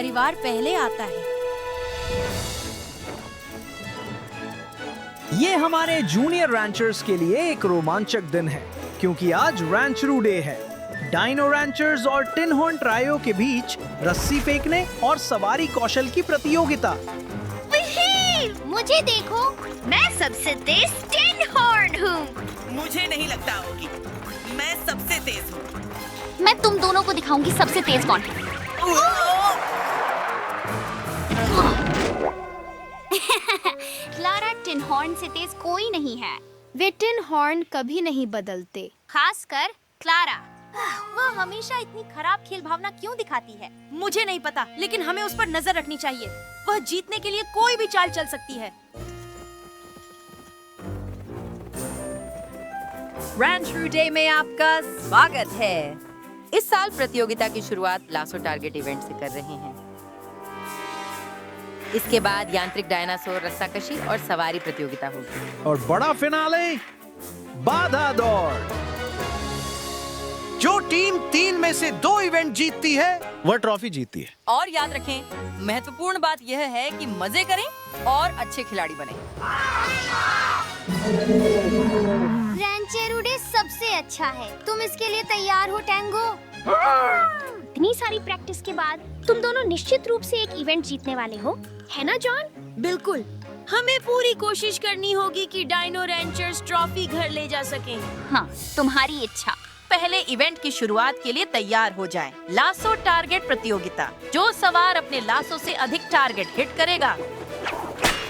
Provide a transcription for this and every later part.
परिवार पहले आता है। ये हमारे जूनियर रैंचर्स के लिए एक रोमांचक दिन है, क्योंकि आज रैंचरू डे है। डायनो रैंचर्स और टिन हॉर्न ट्रायो के बीच रस्सी फेंकने और सवारी कौशल की प्रतियोगिता। मुझे देखो, मैं सबसे तेज टिन हॉर्न हूँ। मुझे नहीं लगता होगी, मैं सबसे तेज हूँ। मैं तुम दोनों को दिखाऊंगी सबसे तेज कौन है। क्लारा टिन हॉर्न से तेज कोई नहीं है। वे टिन हॉर्न कभी नहीं बदलते, खासकर क्लारा। वह हमेशा इतनी खराब खेल भावना क्यों दिखाती है? मुझे नहीं पता, लेकिन हमें उस पर नजर रखनी चाहिए। वह जीतने के लिए कोई भी चाल चल सकती है। रैंचरू डे में आपका स्वागत है। इस साल प्रतियोगिता की शुरुआत लासो टारगेट इवेंट से कर रहे हैं। इसके बाद यांत्रिक डायनासोर रस्साकशी और सवारी प्रतियोगिता होगी। और बड़ा फिनाले, बाधा दौड़। जो टीम 3 में से 2 इवेंट जीतती है वह ट्रॉफी जीतती है। और याद रखें, महत्वपूर्ण बात यह है कि मजे करें और अच्छे खिलाड़ी बनें। रैंचरू डे सबसे अच्छा है। तुम इसके लिए तैयार हो टैंगो? इतनी सारी प्रैक्टिस के बाद तुम दोनों निश्चित रूप से एक इवेंट जीतने वाले हो, है ना जॉन? बिल्कुल। हमें पूरी कोशिश करनी होगी कि डायनो रैंचर्स ट्रॉफी घर ले जा सकें। हाँ, तुम्हारी इच्छा। पहले इवेंट की शुरुआत के लिए तैयार हो जाएं। लासो टारगेट प्रतियोगिता। जो सवार अपने लासो से अधिक टारगेट हिट करेगा,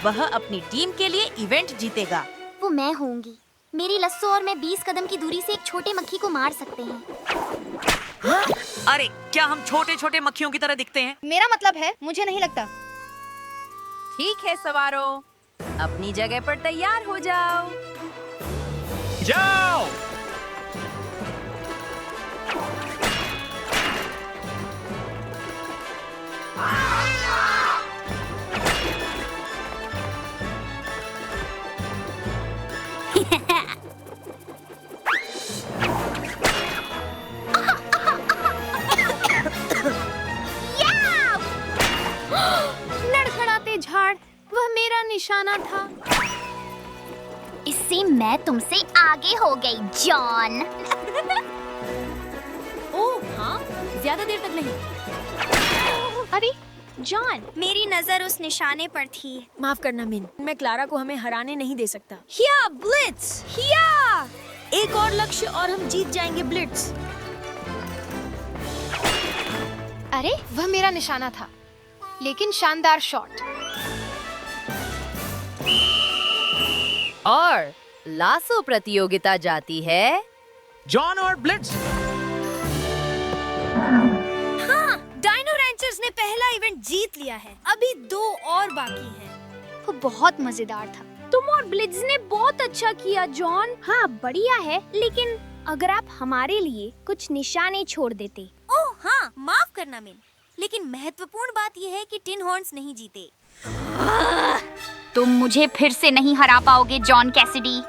वह अपनी टीम के लिए इवेंट जीतेगा। वो मैं होंगी। मेरी लस्सो और मैं 20 कदम की दूरी से एक छोटे मक्खी को मार सकते हैं। अरे, क्या हम छोटे छोटे मक्खियों की तरह दिखते हैं? मेरा मतलब है, मुझे नहीं लगता। ठीक है सवारों, अपनी जगह पर तैयार हो जाओ। जाओ। लड़खड़ाते झाड़, वह मेरा निशाना था। इससे मैं तुमसे आगे हो गई जॉन। ओह हाँ, ज्यादा देर तक नहीं। अरे जॉन, मेरी नजर उस निशाने पर थी। माफ करना मिन, मैं क्लारा को हमें हराने नहीं दे सकता। हिया ब्लिट्स, हिया! एक और लक्ष्य और हम जीत जाएंगे ब्लिट्स। अरे वह मेरा निशाना था, लेकिन शानदार शॉट। और लासो प्रतियोगिता जाती है जॉन और ब्लिट्स। हाँ, डायनो रैंचर्स ने पहला इवेंट जीत लिया है। अभी 2 और बाकी हैं। वो बहुत मजेदार था। तुम और ब्लिट्स ने बहुत अच्छा किया जॉन। हाँ, बढ़िया है, लेकिन अगर आप हमारे लिए कुछ निशाने छोड़ देते। ओह हाँ, माफ करना मिन, लेकिन महत्वपूर्ण बात यह है कि टिन हॉर्न्स नहीं जीते। तुम मुझे फिर से नहीं हरा पाओगे जॉन कैसिडी,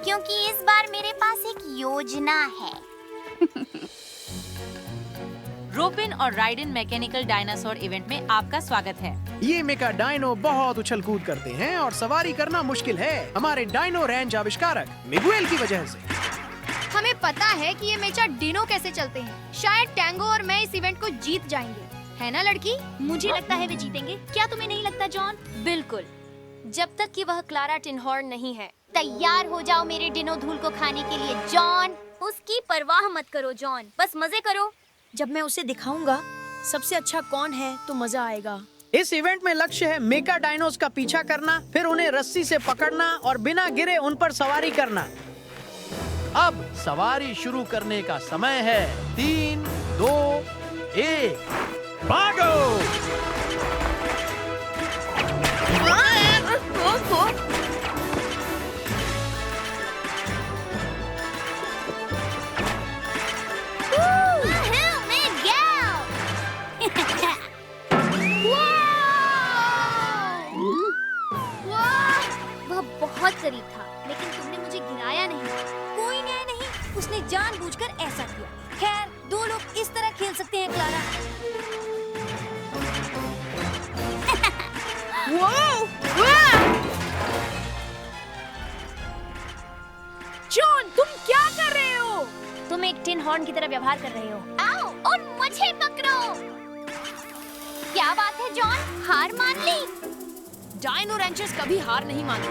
क्योंकि इस बार मेरे पास एक योजना है। रोपिन और राइडन मैकेनिकल डायनासोर इवेंट में आपका स्वागत है। ये मेका डायनो बहुत उछल कूद करते हैं और सवारी करना मुश्किल है, हमारे डायनो रेंज आविष्कारक मिगुएल की वजह से। हमें पता है कि ये मेचा डिनो कैसे चलते हैं। शायद टैंगो और मैं इस इवेंट को जीत जाएंगे, है ना लड़की? मुझे लगता है वे जीतेंगे। क्या तुम्हें नहीं लगता जॉन? बिल्कुल, जब तक कि वह क्लारा टिन हॉर्न नहीं है। तैयार हो जाओ मेरे डिनो धूल को खाने के लिए जॉन। उसकी परवाह मत करो जॉन, बस मजे करो। जब मैं उसे दिखाऊंगा सबसे अच्छा कौन है तो मजा आएगा। इस इवेंट में लक्ष्य है मेका डायनोस का पीछा करना, फिर उन्हें रस्सी से पकड़ना और बिना गिरे उन पर सवारी करना। अब सवारी शुरू करने का समय है। 3, 2, 1, भागो! वह बहुत करीब था, लेकिन तुमने मुझे गिराया नहीं। कोई न्याय नहीं, उसने जानबूझकर ऐसा किया। खैर, 2 लोग इस तरह खेल सकते हैं क्लारा। जॉन, तुम क्या कर रहे हो? तुम एक टिन हॉर्न की तरह व्यवहार कर रहे हो। आओ और मुझे पकड़ो। क्या बात है जॉन, हार मान ली? डायनो रैंचर्स कभी हार नहीं मानते।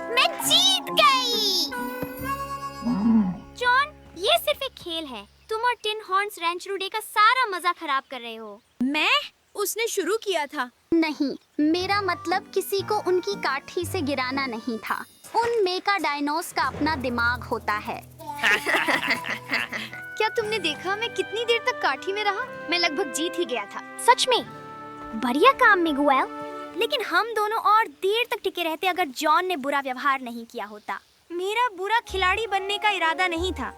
मैं जीत गई। जॉन, ये सिर्फ एक खेल है। तुम और टिन हॉर्न्स रैंचरू डे का सारा मजा खराब कर रहे हो। मैं? उसने शुरू किया था। नहीं, मेरा मतलब किसी को उनकी काठी से गिराना नहीं था। उन मेका डायनोस का अपना दिमाग होता है। क्या तुमने देखा मैं कितनी देर तक काठी में रहा? मैं लगभग जीत ही गया था। सच में? बढ़िया काम मिगुएल। लेकिन हम दोनों और देर तक टिके रहते अगर जॉन ने बुरा व्यवहार नहीं किया होता। मेरा बुरा खिलाड़ी बनने का इरादा नहीं था।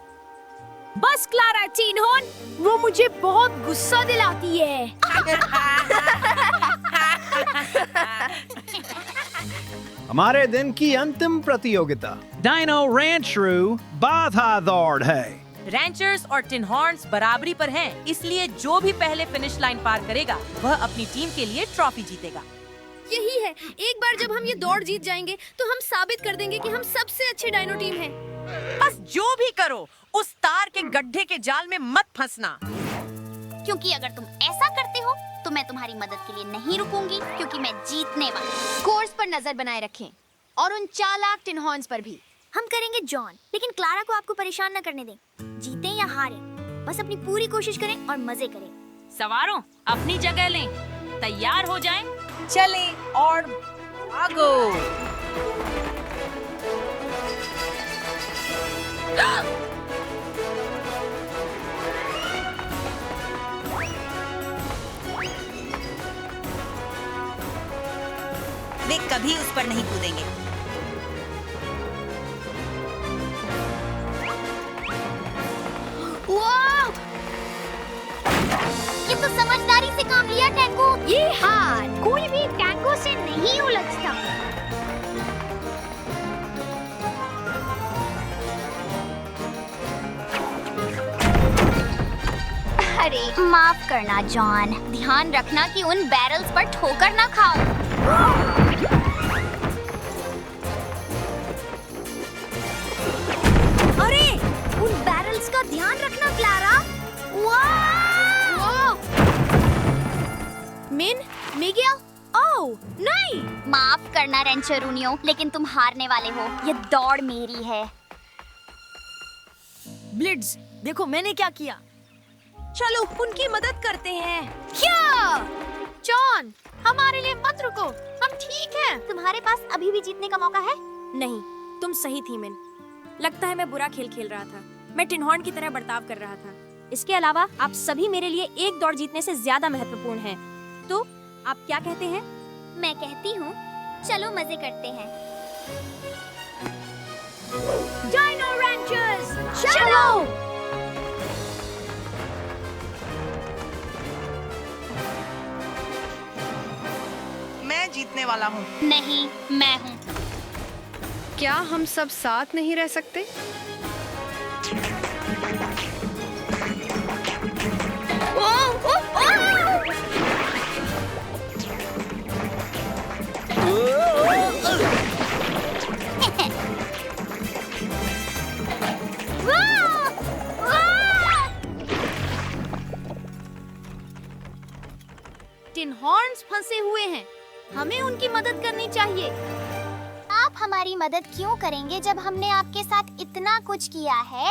बस क्लारा टिन हॉर्न, वो मुझे बहुत गुस्सा दिलाती है। हमारे दिन की अंतिम प्रतियोगिता डायनो रैंचरू बाधा दौड़ है। रैंचर्स और टिन हॉर्न्स बराबरी पर हैं, इसलिए जो भी पहले फिनिश लाइन पार करेगा वह अपनी टीम के लिए ट्रॉफी जीतेगा। यही है, एक बार जब हम ये दौड़ जीत जाएंगे तो हम साबित कर देंगे कि हम सबसे अच्छी डायनो टीम है। बस जो भी करो, उस तार के गड्ढे के जाल में मत फंसना। क्योंकि अगर तुम ऐसा करते हो तो मैं तुम्हारी मदद के लिए नहीं रुकूंगी, क्योंकि मैं जीतने वाली हूँ। कोर्स पर नजर बनाए रखें और उन चालाक टिन हॉर्न्स पर भी। हम करेंगे जॉन, लेकिन क्लारा को आपको परेशान न करने दें। जीतें या हारें, बस अपनी पूरी कोशिश करें और मजे करें। सवारों, अपनी जगह लें, तैयार हो जाएं, चलें और भागो। वे कभी उस पर नहीं कूदेंगे। ये तो समझदारी से काम लिया टैंगो। ये हार कोई भी टैंगो से नहीं उलझता। अरे माफ करना जॉन, ध्यान रखना कि उन बैरल्स पर ठोकर ना खाओ। अरे उन बैरल्स का ध्यान रखना क्लारा। मिन, मिगेल, ओह नहीं। माफ करना रेंचरूनियो, लेकिन तुम हारने वाले हो। ये दौड़ मेरी है। ब्लिट्ज, देखो मैंने क्या किया। चलो उनकी मदद करते हैं। क्या? जॉन, हमारे लिए मत रुको, हम ठीक हैं। तुम्हारे पास अभी भी जीतने का मौका है। नहीं, तुम सही थी मिन। लगता है मैं बुरा खेल खेल रहा था। मैं टिन हॉर्न की तरह बर्ताव कर रहा था। इसके अलावा आप सभी मेरे लिए एक दौड़ जीतने से ज्यादा महत्वपूर्ण हैं। तो आप क्या कहते हैं? मैं कहती हूँ, चलो मजे करते हैं। डायनो रैंचर्स, चलो! मैं जीतने वाला हूँ। नहीं, मैं हूँ। क्या हम सब साथ नहीं रह सकते? टिन हॉर्न्स फंसे हुए हैं, हमें उनकी मदद करनी चाहिए। आप हमारी मदद क्यों करेंगे जब हमने आपके साथ इतना कुछ किया है?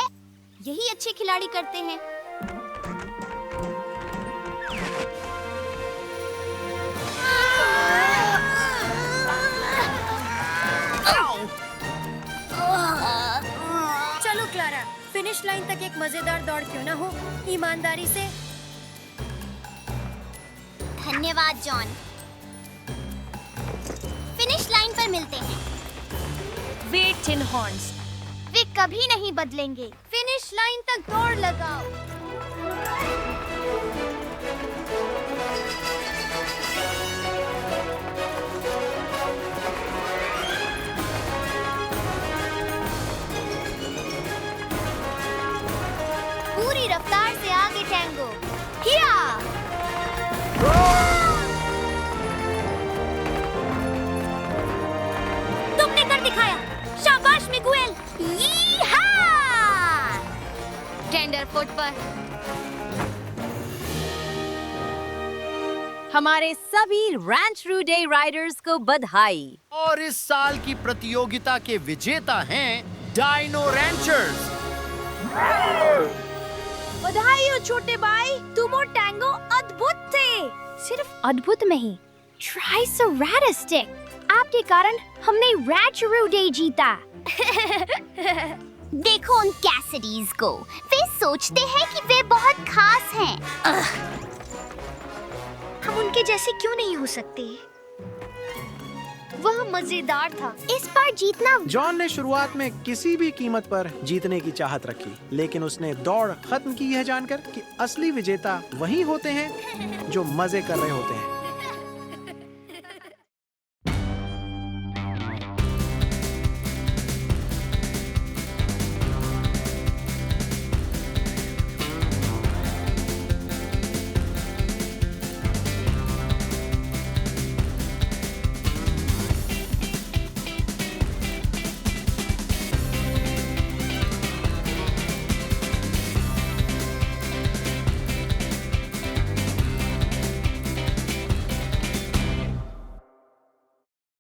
यही अच्छे खिलाड़ी करते हैं। चलो क्लारा, फिनिश लाइन तक एक मजेदार दौड़ क्यों ना हो, ईमानदारी से। धन्यवाद जॉन। फिनिश लाइन पर मिलते हैं। वे टिन हॉर्न्स, वे कभी नहीं बदलेंगे। फिनिश लाइन तक दौड़ लगाओ। एयरपोर्ट पर। हमारे सभी रैंच रूडे राइडर्स को बधाई। और इस साल की प्रतियोगिता के विजेता हैं डायनो रैंचर्स। बधाई हो छोटे भाई, तुम और टैंगो अद्भुत थे। सिर्फ अद्भुत नहीं, ट्राइसेराटोप्स, आपके कारण हमने रैंचरू डे जीता। देखो उन कैसिडीज को, वे सोचते हैं कि वे बहुत खास हैं। हम उनके जैसे क्यों नहीं हो सकते? वह मजेदार था। इस बार जीतना। जॉन ने शुरुआत में किसी भी कीमत पर जीतने की चाहत रखी, लेकिन उसने दौड़ खत्म की यह जानकर कि असली विजेता वही होते हैं जो मजे कर रहे होते हैं।